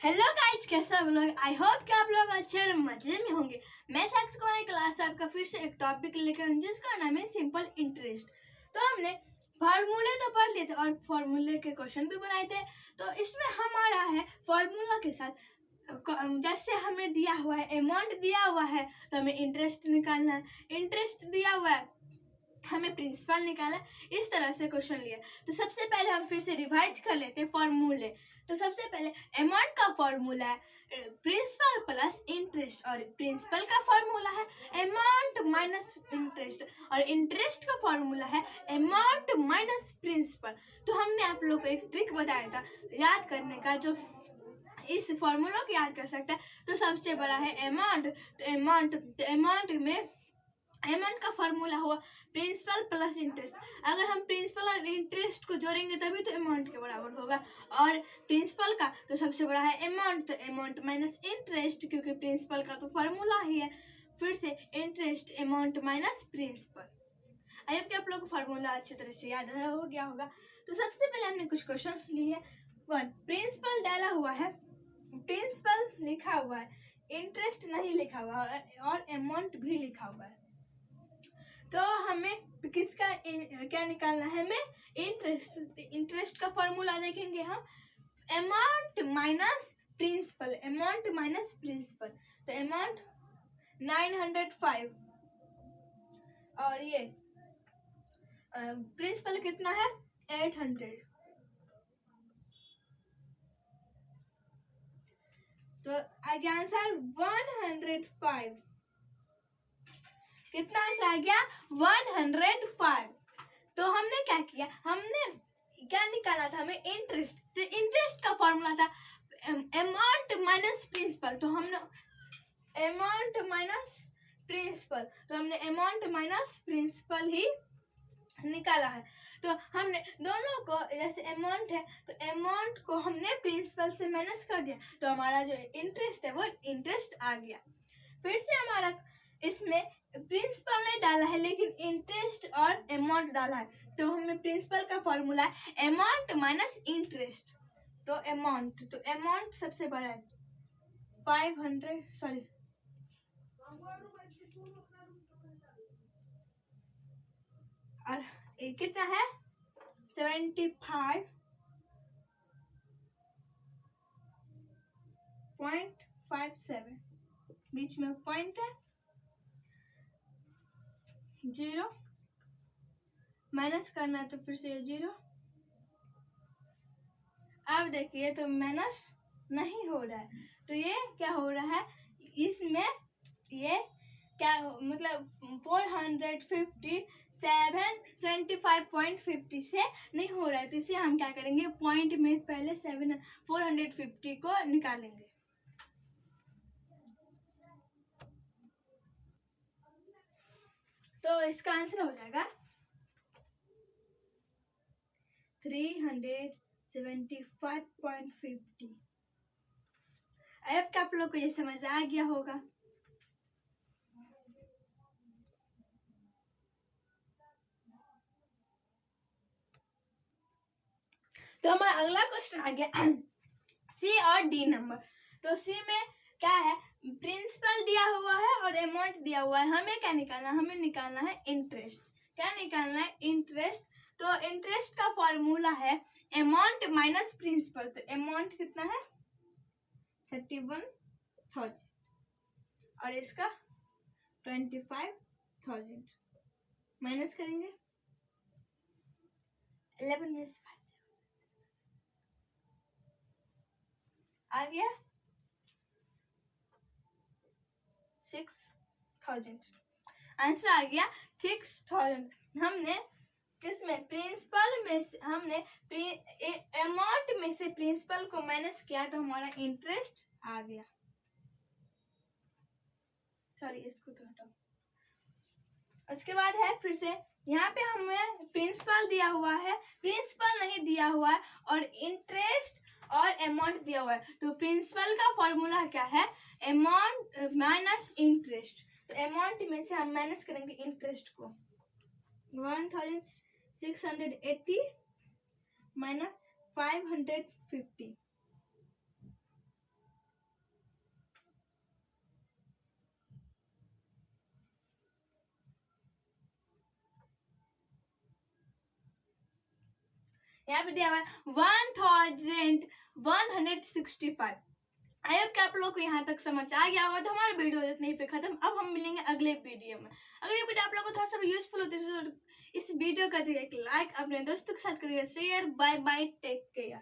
Hello guys, कैसे आप लोग। आई होप कि आप लोग अच्छे और मजे में होंगे। मैं साक्षी कुमार क्लास आपका फिर से एक टॉपिक लेकर जिसका नाम है सिंपल इंटरेस्ट। तो हमने फार्मूले तो पढ़ लिए थे और फार्मूले के क्वेश्चन भी बनाए थे। तो इसमें हमारा है फार्मूला के साथ जैसे हमें दिया हुआ है अमाउंट दिया हुआ है तो हमें इंटरेस्ट निकालना है, इंटरेस्ट दिया हुआ है हमें प्रिंसिपल निकालना है। इस तरह से क्वेश्चन लिया। तो सबसे पहले हम फिर से रिवाइज कर लेते हैं फॉर्मूले। तो सबसे पहले अमाउंट का फॉर्मूला है प्रिंसिपल प्लस इंटरेस्ट और प्रिंसिपल का फॉर्मूला है अमाउंट माइनस इंटरेस्ट और इंटरेस्ट का फॉर्मूला है अमाउंट माइनस प्रिंसिपल। तो हमने आप लोग को एक ट्रिक बताया था याद करने का, जो इस फॉर्मूला को याद कर सकता है। तो सबसे बड़ा है अमाउंट। तो अमाउंट में अमाउंट का फॉर्मूला हुआ प्रिंसिपल प्लस इंटरेस्ट। अगर हम प्रिंसिपल और इंटरेस्ट को जोड़ेंगे तभी तो अमाउंट के बराबर होगा। और प्रिंसिपल का तो सबसे बड़ा है अमाउंट, तो अमाउंट माइनस इंटरेस्ट, क्योंकि प्रिंसिपल का तो फॉर्मूला ही है। फिर से interest amount minus principal. I hope कि आप लोग को फॉर्मूला अच्छी तरह से याद हो गया होगा। तो सबसे पहले हमने कुछ क्वेश्चंस लिए। वन, प्रिंसिपल डाला हुआ है, प्रिंसिपल लिखा हुआ है, इंटरेस्ट नहीं लिखा हुआ और अमाउंट भी लिखा हुआ है। तो हमें किसका क्या निकालना है, हमें इंटरेस्ट का फॉर्मूला देखेंगे हम amount minus principal, amount minus principal. तो अमाउंट 905 और ये प्रिंसिपल कितना है 800। तो आगे आंसर 105। कितना आंसर आ गया 105। तो हमने क्या किया, हमने क्या निकाला था, हमें इंटरेस्ट। तो इंटरेस्ट का फॉर्मूला था अमाउंट माइनस प्रिंसिपल। तो हमने अमाउंट माइनस प्रिंसिपल, तो हमने अमाउंट माइनस प्रिंसिपल ही निकाला है। तो हमने दोनों को, जैसे अमाउंट है तो अमाउंट को हमने प्रिंसिपल से माइनस कर दिया, तो हमारा जो इंटरेस्ट है वो इंटरेस्ट आ गया। फिर से हमारा इसमें प्रिंसिपल नहीं डाला है लेकिन इंटरेस्ट और अमाउंट डाला है। तो हमें प्रिंसिपल का फॉर्मूला है अमाउंट माइनस इंटरेस्ट। तो अमाउंट सबसे बड़ा है 500, सॉरी और ये कितना है 75.57, बीच में पॉइंट है, जीरो माइनस करना है तो फिर से 0। अब देखिए तो माइनस नहीं हो रहा है, तो ये क्या हो रहा है, इसमें ये क्या मतलब 457.50 से नहीं हो रहा है। तो इसे हम क्या करेंगे, पॉइंट में पहले 450 को निकालेंगे। तो इसका आंसर हो जाएगा 375.50। अब आप लोग को ये समझ आ गया होगा। तो हमारा अगला क्वेश्चन आ गया सी और डी नंबर। तो सी में क्या है, प्रिंसिपल दिया हुआ है और अमाउंट दिया हुआ है। हमें क्या निकालना है, हमें निकालना है इंटरेस्ट। क्या निकालना है, इंटरेस्ट। तो इंटरेस्ट का फॉर्मूला है अमाउंट माइनस प्रिंसिपल। तो अमाउंट कितना है 31,000 और इसका 25,000 माइनस करेंगे 11 में से 5 आ गया 6,000। आंसर आ गया 6,000। हमने किसमें, प्रिंसिपल में से, हमने अमाउंट में से प्रिंसिपल को माइनस किया तो हमारा इंटरेस्ट आ गया। सॉरी, इसको तो हटाओ। उसके बाद है फिर से यहाँ पे हमें प्रिंसिपल दिया हुआ है, प्रिंसिपल नहीं दिया हुआ है और इंटरेस्ट और अमाउंट दिया हुआ है। तो प्रिंसिपल का फॉर्मूला क्या है, अमाउंट माइनस इंटरेस्ट। तो अमाउंट में से हम माइनस करेंगे इंटरेस्ट को, 1680 माइनस 550 यहाँ पे दिया हुआ है 1165। आई होप कि आप लोग को यहाँ तक समझ आ गया होगा। तो हमारा वीडियो इतने ही पे खत्म। अब हम मिलेंगे अगले वीडियो में। अगर ये वीडियो आप लोगों को थोड़ा सा यूजफुल होती है तो इस वीडियो का एक लाइक, अपने दोस्तों के साथ करिए share. Bye bye, take care.